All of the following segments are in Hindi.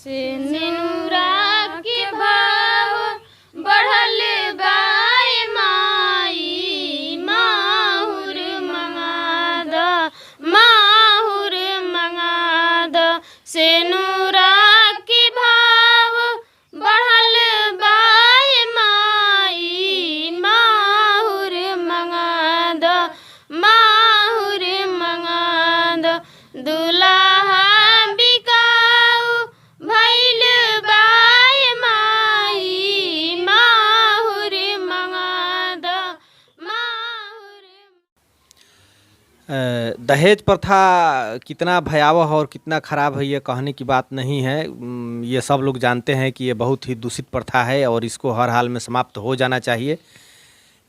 से नेनुरा के भाव बढ़ल बाए माई, माहुर मंगाद, माहुर मंगाद। से नूरा के भाव बढ़ल बाए माई, माहुर मंगाद, माहुर मंगाद। दुल्हा बिकाऊ भइल बाए माई, माहुर मंगाद, माहुर। दहेज प्रथा कितना भयावह और कितना खराब है ये कहने की बात नहीं है। ये सब लोग जानते हैं कि ये बहुत ही दूषित प्रथा है और इसको हर हाल में समाप्त हो जाना चाहिए,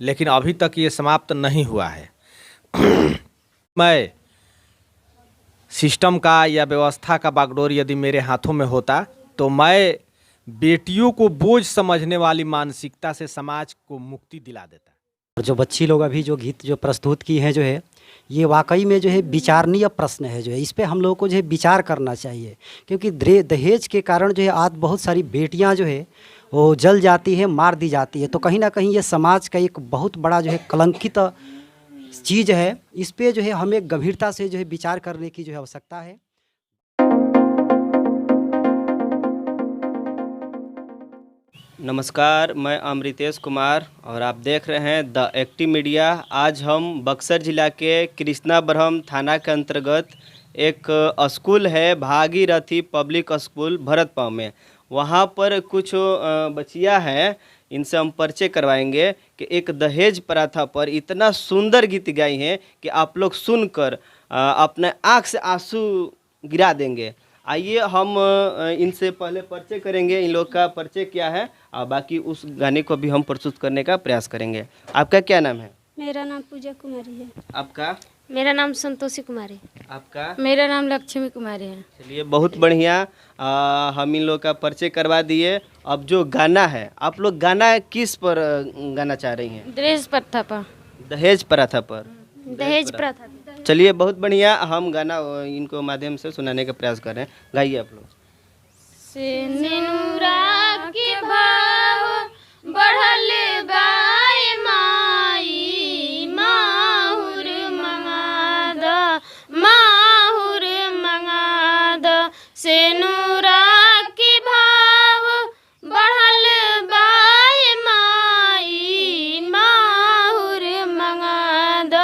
लेकिन अभी तक ये समाप्त नहीं हुआ है। मैं सिस्टम का या व्यवस्था का बागडोर यदि मेरे हाथों में होता तो मैं बेटियों को बोझ समझने वाली मानसिकता से समाज को मुक्ति दिला देता। और जो बच्ची लोग अभी जो गीत जो प्रस्तुत की हैं जो है, ये वाकई में जो है विचारणीय प्रश्न है। जो है इस पे हम लोगों को जो है विचार करना चाहिए, क्योंकि दहेज के कारण जो है आज बहुत सारी बेटियां जो है वो जल जाती है, मार दी जाती है। तो कहीं ना कहीं ये समाज का एक बहुत बड़ा जो है कलंकित चीज़ है। इस पे जो है हमें गंभीरता से जो है विचार करने की जो है आवश्यकता है। नमस्कार, मैं अमृतेश कुमार और आप देख रहे हैं द एक्टिव मीडिया। आज हम बक्सर ज़िला के कृष्णा ब्रह्म थाना के अंतर्गत एक स्कूल है भागीरथी पब्लिक स्कूल भरतपाव में, वहाँ पर कुछ बच्चियाँ हैं, इनसे हम परिचय करवाएंगे कि एक दहेज प्रथा पर इतना सुंदर गीत गाई हैं कि आप लोग सुनकर अपने आँख से आंसू गिरा देंगे। आइए हम इनसे पहले परिचय करेंगे, इन लोग का परिचय क्या है और बाकी उस गाने को भी हम प्रस्तुत करने का प्रयास करेंगे। आपका क्या नाम है? मेरा नाम पूजा कुमारी है। आपका? मेरा नाम संतोषी कुमारी। आपका? मेरा नाम लक्ष्मी कुमारी है। चलिए, बहुत बढ़िया। हम इन लोग का परिचय करवा दिए। अब जो गाना है, आप लोग गाना किस पर गाना चाह रही हैं? दहेज प्रथा पर। दहेज प्रथा पर। दहेज प्रथा। चलिए, बहुत बढ़िया। हम गाना इनको माध्यम से सुनाने का प्रयास कर रहे हैं। गाइए आप लोग। से नेनुरा के भाव बढ़ल बाए माई, माहुर मंगाद, माहुर मंगाद। से नूरा के भाव बढ़ल बाए माई, माहुर मंगाद,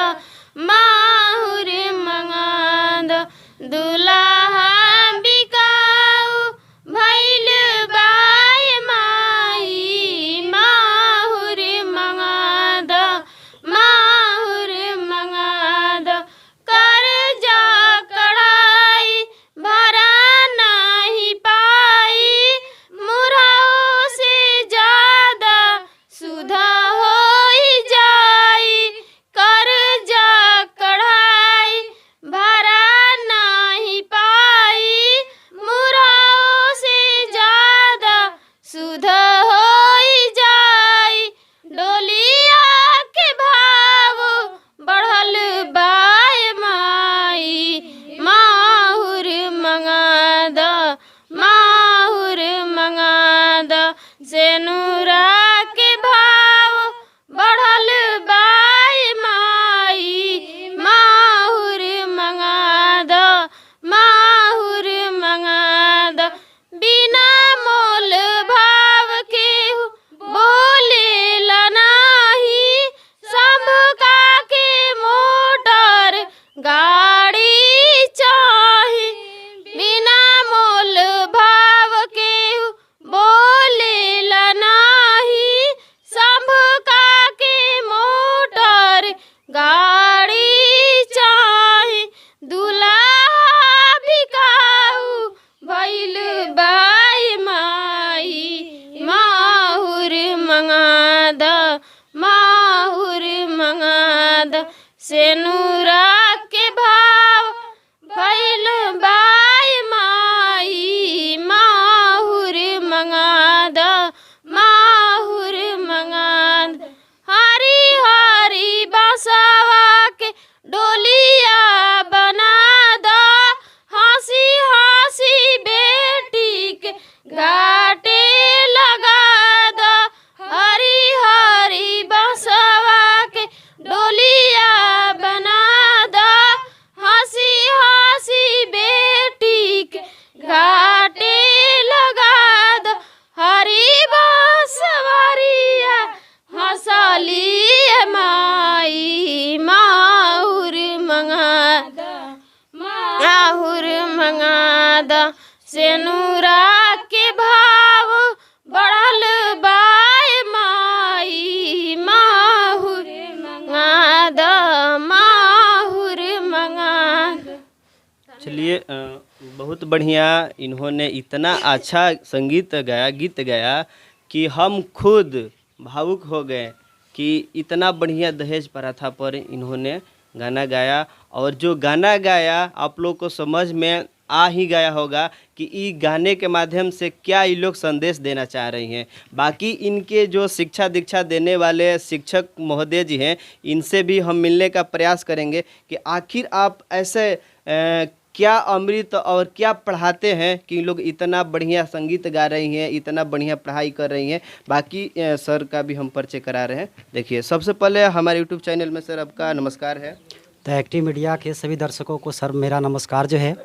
माहुर मंगाद। दुल्हा बिकाऊ भइल बाए माई, माहुर मंगाद, माहुर मंगाद। कर्जा कढ़ाई भरा नहीं पाई, मुराओ से ज्यादा सुधा होई जाई। कर्जा कढ़ाई भरा नहीं पाई, मुराओ से ज्यादा सुधा होई जाई। डोलिया के भाव बढ़ल बाए माई, माहुर मंगाद, माहुर मंगाद। से नूरा के भाव बढ़ल बाए माई, माहुर मंगाद, माहुर मंगाद। बिना मोल भाव के बोलेला नाही, सब का के मोटर गाड़ी चाही। बिना मोल भाव के बोलेला नाही, सब का के मोटर गाड़ी चाही। दुल्हा बिकाऊ भइल बाए माई, माहुर मंगाद, माहुर मंगाद। से नूरा के भाव भइल बाए माई, माहुर मंगाद, माहुर मंगाद। हरी हरी बांसवा के डोलिया बना दो, हंसी हंसी बेटी के बहुत बढ़िया। इन्होंने इतना अच्छा संगीत गाया, गीत गाया कि हम खुद भावुक हो गए कि इतना बढ़िया दहेज प्रथा पर इन्होंने गाना गाया। और जो गाना गाया आप लोग को समझ में आ ही गया होगा कि ई गाने के माध्यम से क्या ये लोग संदेश देना चाह रही हैं। बाकी इनके जो शिक्षा दीक्षा देने वाले शिक्षक महोदय जी हैं, इनसे भी हम मिलने का प्रयास करेंगे कि आखिर आप ऐसे क्या अमृत और क्या पढ़ाते हैं कि लोग इतना बढ़िया संगीत गा रही हैं, इतना बढ़िया पढ़ाई कर रही हैं। बाकी सर का भी हम परिचय करा रहे हैं। देखिए, सबसे पहले हमारे यूट्यूब चैनल में सर आपका नमस्कार है। द एक्टिव मीडिया के सभी दर्शकों को सर मेरा नमस्कार जो है।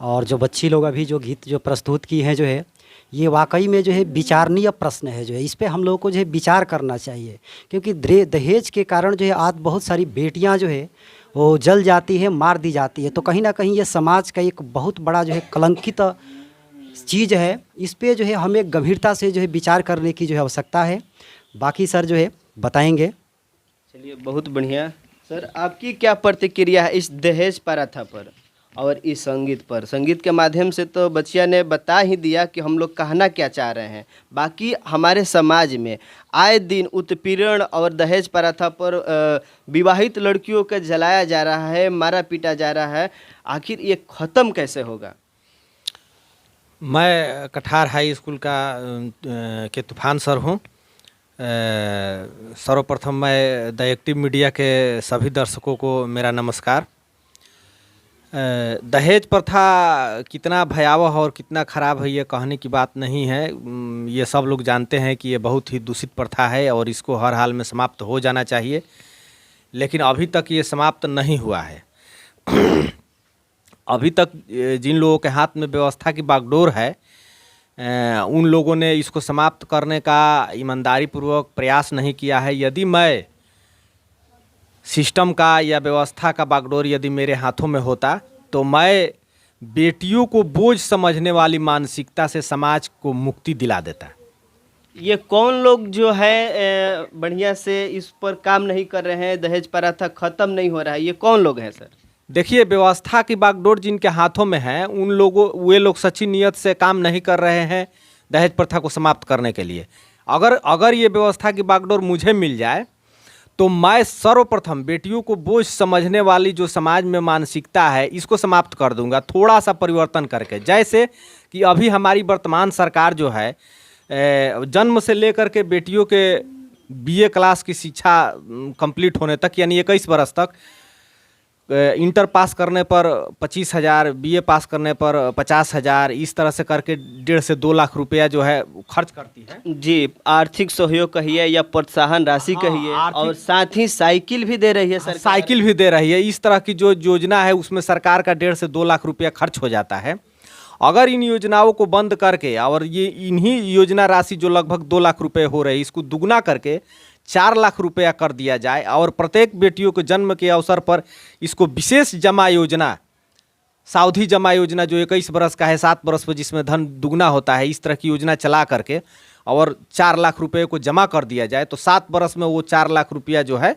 और जो बच्ची लोग अभी जो गीत जो प्रस्तुत की है जो है, ये वाकई में जो है विचारणीय प्रश्न है जो है। इस पे हम लोगों को जो है विचार करना चाहिए, क्योंकि दहेज के कारण जो है आज बहुत सारी बेटियां जो है वो जल जाती है, मार दी जाती है। तो कहीं ना कहीं ये समाज का एक बहुत बड़ा जो है कलंकित चीज़ है। इस पे जो है हमें गंभीरता से जो है विचार करने की जो है आवश्यकता है। बाकी सर जो है बताएंगे। चलिए, बहुत बढ़िया। सर, आपकी क्या प्रतिक्रिया है इस दहेज प्रथा पर और इस संगीत पर? संगीत के माध्यम से तो बच्चिया ने बता ही दिया कि हम लोग कहना क्या चाह रहे हैं। बाकी हमारे समाज में आए दिन उत्पीड़न और दहेज प्रथा पर विवाहित लड़कियों को जलाया जा रहा है, मारा पीटा जा रहा है। आखिर ये ख़त्म कैसे होगा? मैं कठार हाई स्कूल का के तूफान सर हूँ। सर्वप्रथम मैं द एक्टिव मीडिया के सभी दर्शकों को मेरा नमस्कार। दहेज प्रथा कितना भयावह और कितना ख़राब है ये कहने की बात नहीं है। ये सब लोग जानते हैं कि ये बहुत ही दूषित प्रथा है और इसको हर हाल में समाप्त हो जाना चाहिए, लेकिन अभी तक ये समाप्त नहीं हुआ है। अभी तक जिन लोगों के हाथ में व्यवस्था की बागडोर है, उन लोगों ने इसको समाप्त करने का ईमानदारी पूर्वक प्रयास नहीं किया है। यदि मैं सिस्टम का या व्यवस्था का बागडोर यदि मेरे हाथों में होता तो मैं बेटियों को बोझ समझने वाली मानसिकता से समाज को मुक्ति दिला देता। ये कौन लोग जो है बढ़िया से इस पर काम नहीं कर रहे हैं, दहेज प्रथा ख़त्म नहीं हो रहा है, ये कौन लोग हैं सर? देखिए, व्यवस्था की बागडोर जिनके हाथों में है, उन लोगों वे लोग सच्ची नीयत से काम नहीं कर रहे हैं दहेज प्रथा को समाप्त करने के लिए। अगर ये व्यवस्था की बागडोर मुझे मिल जाए तो मैं सर्वप्रथम बेटियों को बोझ समझने वाली जो समाज में मानसिकता है इसको समाप्त कर दूंगा, थोड़ा सा परिवर्तन करके। जैसे कि अभी हमारी वर्तमान सरकार जो है, जन्म से लेकर के बेटियों के बीए क्लास की शिक्षा कंप्लीट होने तक, यानी 21 बरस तक, इंटर पास करने पर 25,000, बीए पास करने पर 50,000, इस तरह से करके 1.5 से 2 लाख रुपया जो है खर्च करती है। जी, आर्थिक सहयोग कहिए या प्रोत्साहन राशि कहिए, और साथ ही साइकिल भी दे रही है सरकार। साइकिल भी दे रही है। इस तरह की जो योजना है उसमें सरकार का 1.5 से 2 लाख रुपया खर्च हो जाता है। अगर इन योजनाओं को बंद करके, और ये इन्हीं योजना राशि जो लगभग 2 लाख रुपए हो रही है, इसको दुगना करके 4 लाख रुपया कर दिया जाए, और प्रत्येक बेटियों के जन्म के अवसर पर इसको विशेष जमा योजना, सावधि जमा योजना जो 21 बरस का है, 7 बरस पर जिसमें धन दुगना होता है, इस तरह की योजना चला करके और 4 लाख रुपये को जमा कर दिया जाए तो 7 बरस में वो 4 लाख रुपया जो है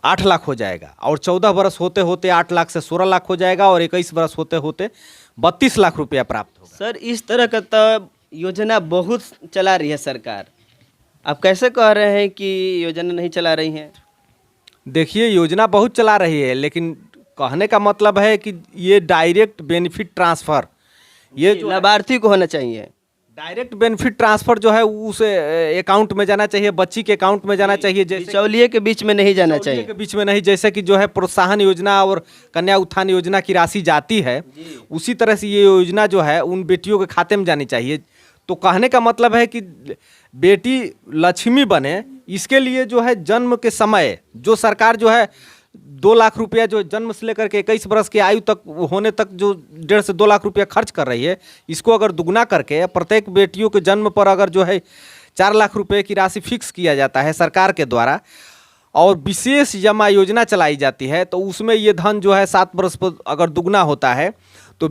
8 लाख हो जाएगा, और 14 बरस होते होते 8 लाख से 16 लाख हो जाएगा, और 21 बरस होते होते 32 लाख रुपया प्राप्त होगा। सर, इस तरह का तो योजना बहुत चला रही है सरकार, आप कैसे कह रहे हैं कि योजना नहीं चला रही हैं? देखिए, योजना बहुत चला रही है, लेकिन कहने का मतलब है कि ये डायरेक्ट बेनिफिट ट्रांसफ़र, ये जो लाभार्थी को होना चाहिए। डायरेक्ट बेनिफिट ट्रांसफ़र जो है उस अकाउंट में जाना चाहिए, बच्ची के अकाउंट में जाना चाहिए, जैसे बिचौलिए के बीच में नहीं जाना चाहिए। के बीच में नहीं। जैसे कि जो है प्रोत्साहन योजना और कन्या उत्थान योजना की राशि जाती है, उसी तरह से ये योजना जो है उन बेटियों के खाते में जानी चाहिए। तो कहने का मतलब है कि बेटी लक्ष्मी बने, इसके लिए जो है जन्म के समय जो सरकार जो है 2 लाख रुपया जो जन्म से लेकर के 21 बरस की आयु तक होने तक जो 1.5 से 2 लाख रुपया खर्च कर रही है, इसको अगर दुगना करके प्रत्येक बेटियों के जन्म पर अगर जो है 4 लाख रुपए की राशि फिक्स किया जाता है सरकार के द्वारा, और विशेष जमा योजना चलाई जाती है, तो उसमें ये धन जो है 7 बरस पर अगर दुगना होता है तो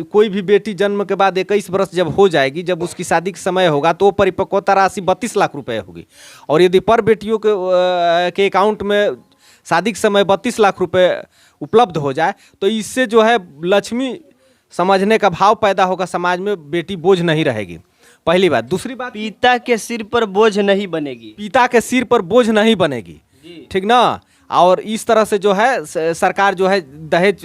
कोई भी बेटी जन्म के बाद 21 बरस जब हो जाएगी, जब उसकी शादी का समय होगा, तो परिपक्वता राशि 32 लाख रुपए होगी। और यदि पर बेटियों के अकाउंट में शादी के समय 32 लाख रुपए उपलब्ध हो जाए तो इससे जो है लक्ष्मी समझने का भाव पैदा होगा समाज में, बेटी बोझ नहीं रहेगी, पहली बात। दूसरी बात, पिता के सिर पर बोझ नहीं बनेगी। पिता के सिर पर बोझ नहीं बनेगी, ठीक ना। और इस तरह से जो है सरकार जो है दहेज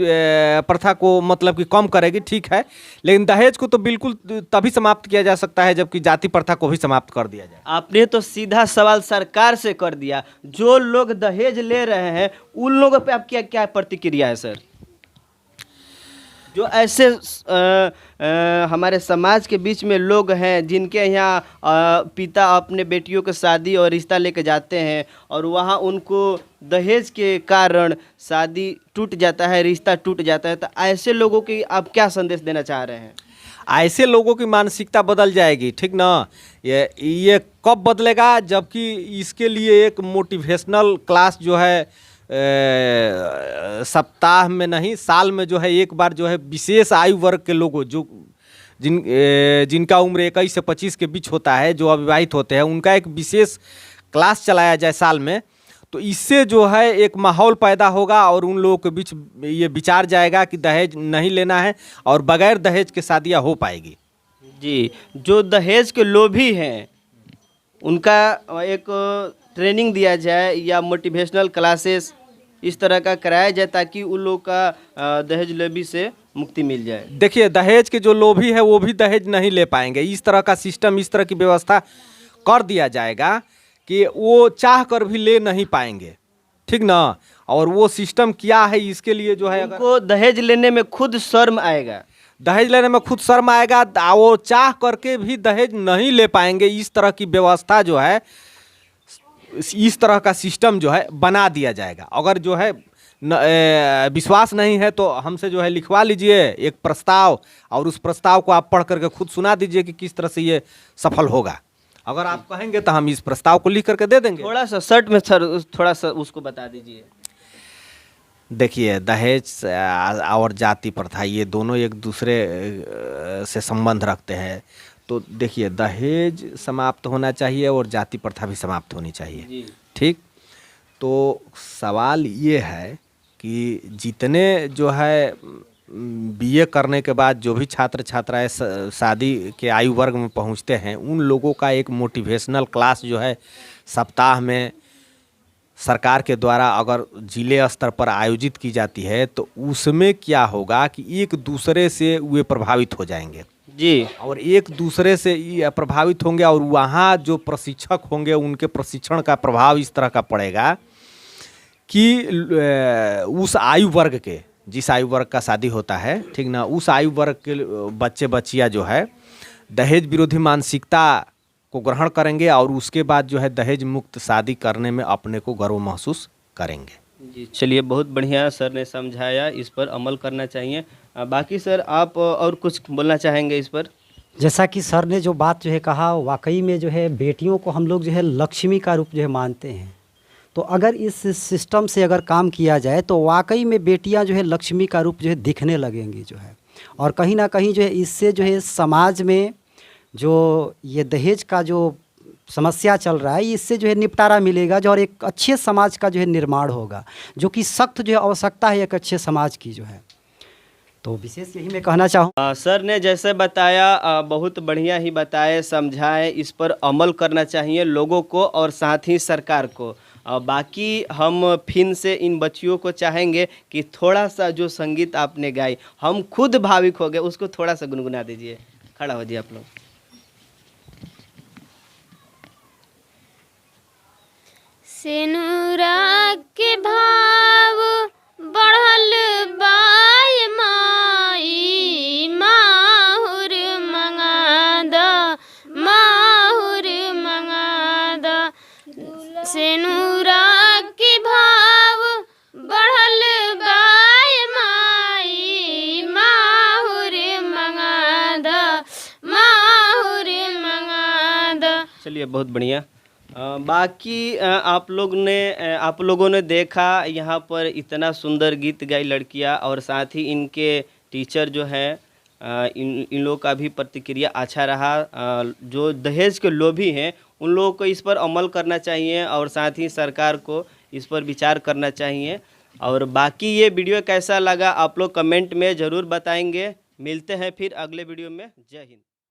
प्रथा को मतलब कि कम करेगी, ठीक है, लेकिन दहेज को तो बिल्कुल तभी समाप्त किया जा सकता है जबकि जाति प्रथा को भी समाप्त कर दिया जाए। आपने तो सीधा सवाल सरकार से कर दिया। जो लोग दहेज ले रहे हैं उन लोगों पे आपकी क्या प्रतिक्रिया है सर? जो ऐसे हमारे समाज के बीच में लोग हैं जिनके यहाँ पिता अपने बेटियों के शादी और रिश्ता लेके जाते हैं और वहाँ उनको दहेज के कारण शादी टूट जाता है, रिश्ता टूट जाता है, तो ऐसे लोगों की आप क्या संदेश देना चाह रहे हैं? ऐसे लोगों की मानसिकता बदल जाएगी, ठीक ना। ये कब बदलेगा, जबकि इसके लिए एक मोटिवेशनल क्लास जो है सप्ताह में नहीं साल में जो है एक बार जो है विशेष आयु वर्ग के लोगों जो जिनका उम्र 21 से 25 के बीच होता है, जो अविवाहित होते हैं, उनका एक विशेष क्लास चलाया जाए साल में, तो इससे जो है एक माहौल पैदा होगा और उन लोगों के बीच ये विचार जाएगा कि दहेज नहीं लेना है और बगैर दहेज के शादियाँ हो पाएगी। जी, जो दहेज के लोभी हैं उनका एक ट्रेनिंग दिया जाए या मोटिवेशनल क्लासेस इस तरह का कराया जाए ताकि उन लोग का दहेज लोभी से मुक्ति मिल जाए। देखिए, दहेज के जो लोभी है वो भी दहेज नहीं ले पाएंगे। इस तरह का सिस्टम, इस तरह की व्यवस्था कर दिया जाएगा कि वो चाह कर भी ले नहीं पाएंगे, ठीक ना। और वो सिस्टम क्या है इसके लिए जो है उनको दहेज लेने में खुद शर्म आएगा, दहेज लेने में खुद शर्म आएगा, वो चाह करके भी दहेज नहीं ले पाएंगे। इस तरह की व्यवस्था जो है, इस तरह का सिस्टम जो है बना दिया जाएगा। अगर जो है विश्वास नहीं है तो हमसे जो है लिखवा लीजिए एक प्रस्ताव और उस प्रस्ताव को आप पढ़ करके खुद सुना दीजिए कि किस तरह से ये सफल होगा। अगर आप कहेंगे तो हम इस प्रस्ताव को लिख करके दे देंगे। थोड़ा सा शर्ट में सर थोड़ा सा उसको बता दीजिए। देखिए, दहेज और जाति प्रथा ये दोनों एक दूसरे से संबंध रखते हैं। तो देखिए, दहेज समाप्त होना चाहिए और जाति प्रथा भी समाप्त होनी चाहिए, ठीक। तो सवाल ये है कि जितने जो है बीए करने के बाद जो भी छात्र छात्राएं शादी के आयु वर्ग में पहुंचते हैं, उन लोगों का एक मोटिवेशनल क्लास जो है सप्ताह में सरकार के द्वारा अगर जिले स्तर पर आयोजित की जाती है तो उसमें क्या होगा कि एक दूसरे से वे प्रभावित हो जाएंगे जी, और एक दूसरे से प्रभावित होंगे और वहाँ जो प्रशिक्षक होंगे उनके प्रशिक्षण का प्रभाव इस तरह का पड़ेगा कि उस आयु वर्ग के, जिस आयु वर्ग का शादी होता है, ठीक ना, उस आयु वर्ग के बच्चे बच्चियाँ जो है दहेज विरोधी मानसिकता को ग्रहण करेंगे और उसके बाद जो है दहेज मुक्त शादी करने में अपने को गर्व महसूस करेंगे। जी, चलिए, बहुत बढ़िया सर ने समझाया, इस पर अमल करना चाहिए। बाकी सर आप और कुछ बोलना चाहेंगे इस पर? जैसा कि सर ने जो बात जो है कहा, वाकई में जो है बेटियों को हम लोग जो है लक्ष्मी का रूप जो है मानते हैं। तो अगर इस सिस्टम से अगर काम किया जाए तो वाकई में बेटियां जो है लक्ष्मी का रूप जो है दिखने लगेंगी जो है। और कहीं ना कहीं जो है इससे जो है समाज में जो ये दहेज का जो समस्या चल रहा है इससे जो है निपटारा मिलेगा, जो और एक अच्छे समाज का जो है निर्माण होगा, जो कि सख्त जो है आवश्यकता है एक अच्छे समाज की जो है। तो विशेष यही मैं कहना चाहूँ। सर ने जैसे बताया बहुत बढ़िया ही बताए, समझाए, इस पर अमल करना चाहिए लोगों को और साथ ही सरकार को। बाकी हम फिर से इन बच्चियों को चाहेंगे कि थोड़ा सा जो संगीत आपने गाई हम खुद भाविक हो गए, उसको थोड़ा सा गुनगुना दीजिए। खड़ा हो जाइए आप लोग। सेनुरा के भाव बढ़ल बाय माई, माहुर मंगाद, माहुर मंगाद। सेनुरा के भाव बढ़ल बाय माई, माहुर मंगाद, माहुर मंगाद। चलिए, बहुत बढ़िया। बाकी आप लोगों ने देखा यहाँ पर इतना सुंदर गीत गाई लड़कियाँ और साथ ही इनके टीचर जो है इन लोगों का भी प्रतिक्रिया अच्छा रहा। जो दहेज के लोभी हैं उन लोगों को इस पर अमल करना चाहिए और साथ ही सरकार को इस पर विचार करना चाहिए। और बाकी ये वीडियो कैसा लगा आप लोग कमेंट में ज़रूर बताएंगे। मिलते हैं फिर अगले वीडियो में। जय हिंद।